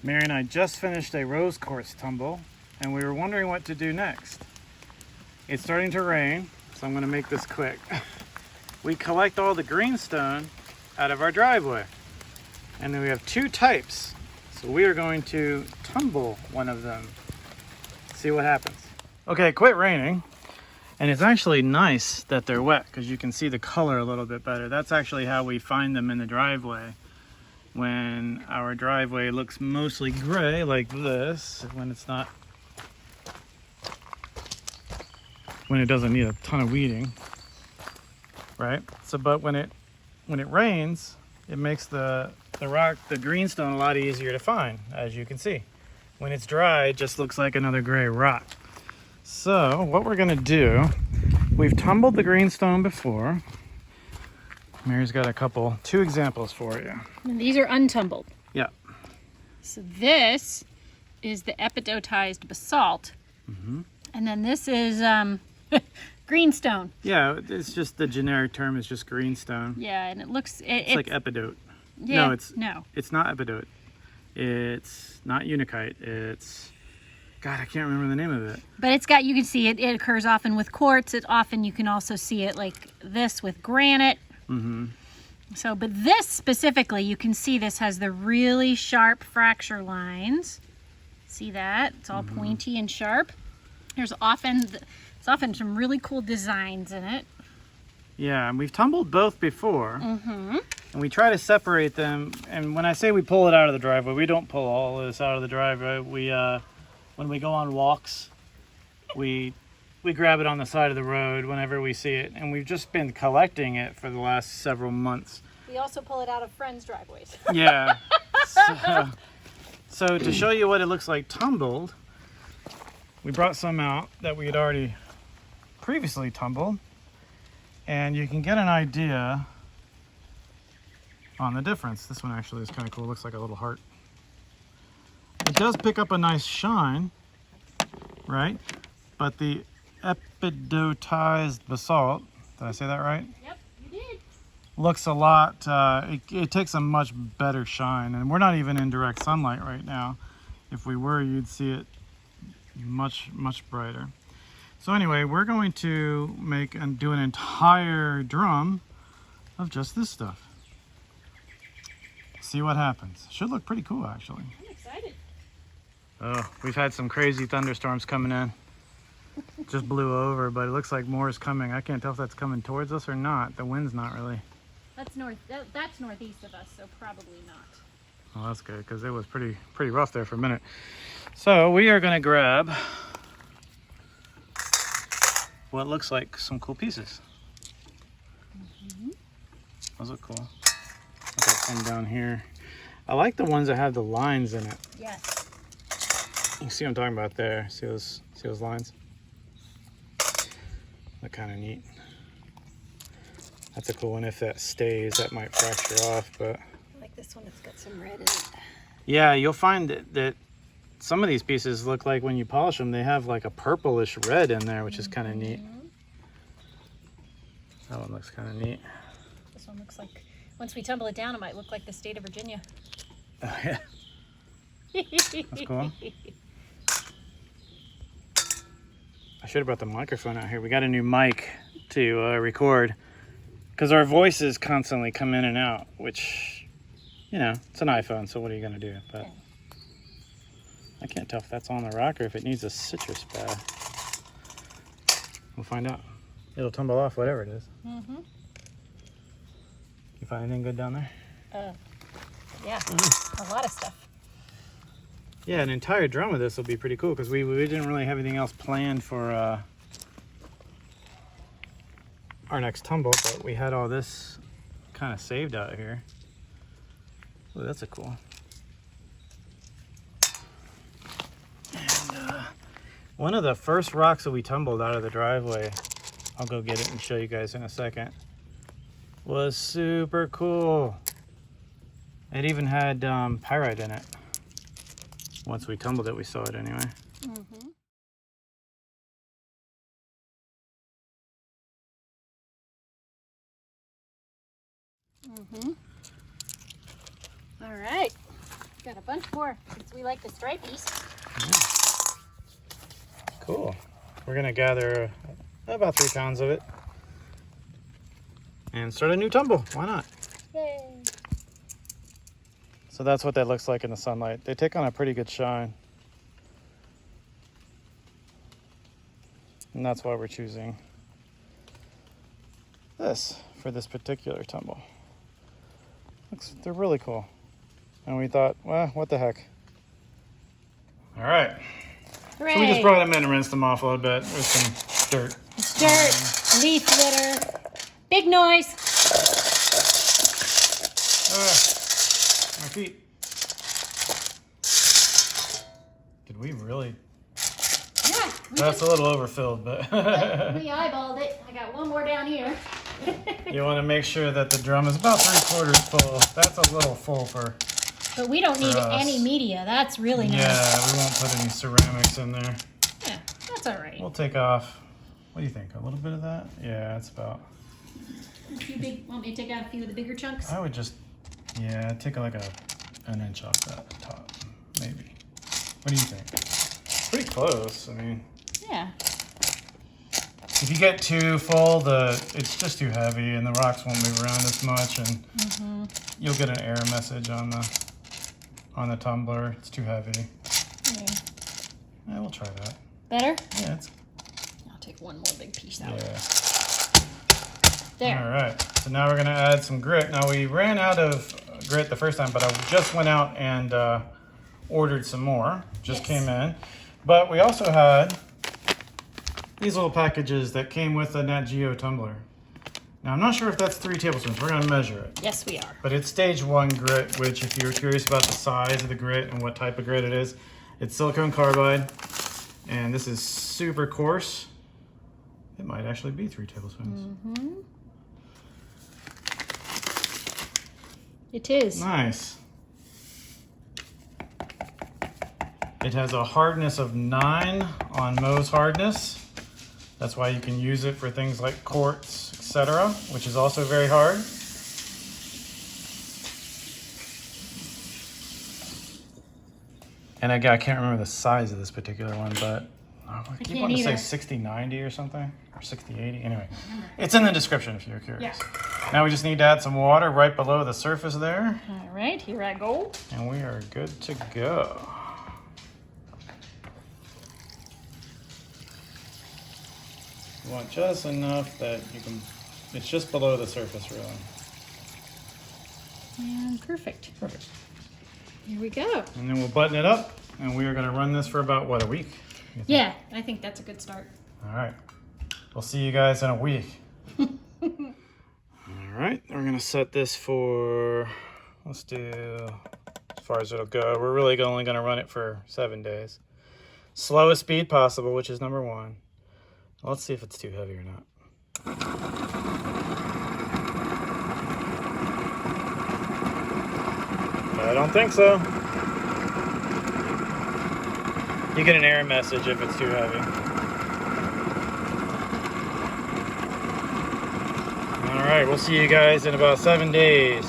Mary and I just finished a rose quartz tumble, and we were wondering what to do next. It's starting to rain, so I'm going to make this quick. We collect all the greenstone out of our driveway, and then we have two types. So we are going to tumble one of them, see what happens. Okay, it quit raining, and it's actually nice that they're wet because you can see the color a little bit better. That's actually how we find them in the driveway. When our driveway looks mostly gray like this, when it doesn't need a ton of weeding, right? So, but when it rains, it makes the greenstone a lot easier to find, as you can see. When it's dry, it just looks like another gray rock. So what we're gonna do, we've tumbled the greenstone before. Mary's got two examples for you. And these are untumbled. Yeah. So this is the Epidotized Basalt. Mm-hmm. And then this is greenstone. Yeah, it's just the generic term is just greenstone. Yeah, and it looks... It's like Epidote. Yeah, No, it's not Epidote. It's not Unikite. It's... God, I can't remember the name of it. But it's got, you can see it occurs often with quartz. You can also see it like this with granite. Mm-hmm. So, but this specifically, you can see this has the really sharp fracture lines. See that? It's all pointy and sharp. There's often some really cool designs in it. Yeah, and we've tumbled both before. Mm-hmm. And we try to separate them. And when I say we pull it out of the driveway, we don't pull all of this out of the driveway. When we go on walks, we grab it on the side of the road whenever we see it, and we've just been collecting it for the last several months. We also pull it out of friends' driveways. Yeah. So to show you what it looks like tumbled, we brought some out that we had already previously tumbled, and you can get an idea on the difference. This one actually is kind of cool. It looks like a little heart. It does pick up a nice shine, right? But the Epidotized Basalt, did I say that right? Yep, you did. Looks a lot, it takes a much better shine, and we're not even in direct sunlight right now. If we were, you'd see it much, much brighter. So anyway, we're going to make and do an entire drum of just this stuff. See what happens. Should look pretty cool, actually. I'm excited. Oh, we've had some crazy thunderstorms coming in. Just blew over, but it looks like more is coming. I can't tell if that's coming towards us or not. The wind's not really. That's northeast of us, so probably not. Well, that's good, because it was pretty rough there for a minute. So we are going to grab what looks like some cool pieces. Those look cool. I've got some down here. I like the ones that have the lines in it. Yes. You see what I'm talking about there? See those lines? Look kind of neat. That's a cool one. If that stays, that might fracture off, but... I like this one. It's got some red in it. Yeah, you'll find that some of these pieces look like when you polish them, they have like a purplish red in there, which is kind of neat. That one looks kind of neat. This one looks like, once we tumble it down, it might look like the state of Virginia. Oh, yeah. That's cool. I should have brought the microphone out here. We got a new mic to record because our voices constantly come in and out, which, you know, it's an iPhone, so what are you going to do? But I can't tell if that's on the rock or if it needs a citrus bath. We'll find out. It'll tumble off whatever it is. Mm-hmm. You find anything good down there? Yeah, a lot of stuff. Yeah, an entire drum of this will be pretty cool because we didn't really have anything else planned for our next tumble, but we had all this kind of saved out here. Oh, that's a cool. And one of the first rocks that we tumbled out of the driveway, I'll go get it and show you guys in a second, was super cool. It even had pyrite in it. Once we tumbled it, we saw it anyway. Mm-hmm. Mm-hmm. All right. Got a bunch more since we like the stripies. Cool. We're gonna gather about 3 pounds of it and start a new tumble. Why not? Yay! So that's what that looks like in the sunlight. They take on a pretty good shine. And that's why we're choosing this for this particular tumble. They're really cool. And we thought, well, what the heck. All right. Hooray! So we just brought them in and rinsed them off a little bit with some dirt. It's dirt, leaf litter, big noise. My feet. Did we really? Yeah. That's a little overfilled, but We eyeballed it. I got one more down here. you want to make sure that the drum is about 3/4 full. That's a little full for. But we don't need us. any media. That's really nice. Yeah, we won't put any ceramics in there. Yeah, that's all right. We'll take off. What do you think? A little bit of that? Yeah, it's about. A few big. Want me to take out a few of the bigger chunks? I would just, yeah, take like an inch off that top, maybe. What do you think? Pretty close. I mean, Yeah. if you get too full, it's just too heavy, and the rocks won't move around as much, and you'll get an error message on the tumbler. It's too heavy. Yeah, we'll try that. Better? Yeah, it's. I'll take one more big piece out. Yeah. There. All right. So now we're gonna add some grit. Now we ran out of grit the first time, but I just went out and ordered some more. Just came in. But we also had these little packages that came with a Nat Geo tumbler. Now I'm not sure if that's 3 tablespoons. We're gonna measure it. Yes, we are. But it's stage 1 grit, which if you're curious about the size of the grit and what type of grit it is, it's silicone carbide. And this is super coarse. It might actually be 3 tablespoons. It is. Nice. It has a hardness of 9 on Mohs hardness. That's why you can use it for things like quartz, etc., which is also very hard. And I can't remember the size of this particular one, but I keep wanting to say 6090 or something, or 6080. Anyway, it's in the description if you're curious. Yeah. Now we just need to add some water right below the surface there. All right, here I go. And we are good to go. You want just enough that you can, it's just below the surface really. And perfect. Perfect. Here we go. And then we'll button it up and we are gonna run this for about, what, a week? Yeah, I think that's a good start. All right. We'll see you guys in a week. All right, we're gonna set this for, let's do, as far as it'll go, we're really only gonna run it for 7 days. Slowest speed possible, which is number 1. Let's see if it's too heavy or not. I don't think so. You get an error message if it's too heavy. All right, we'll see you guys in about 7 days.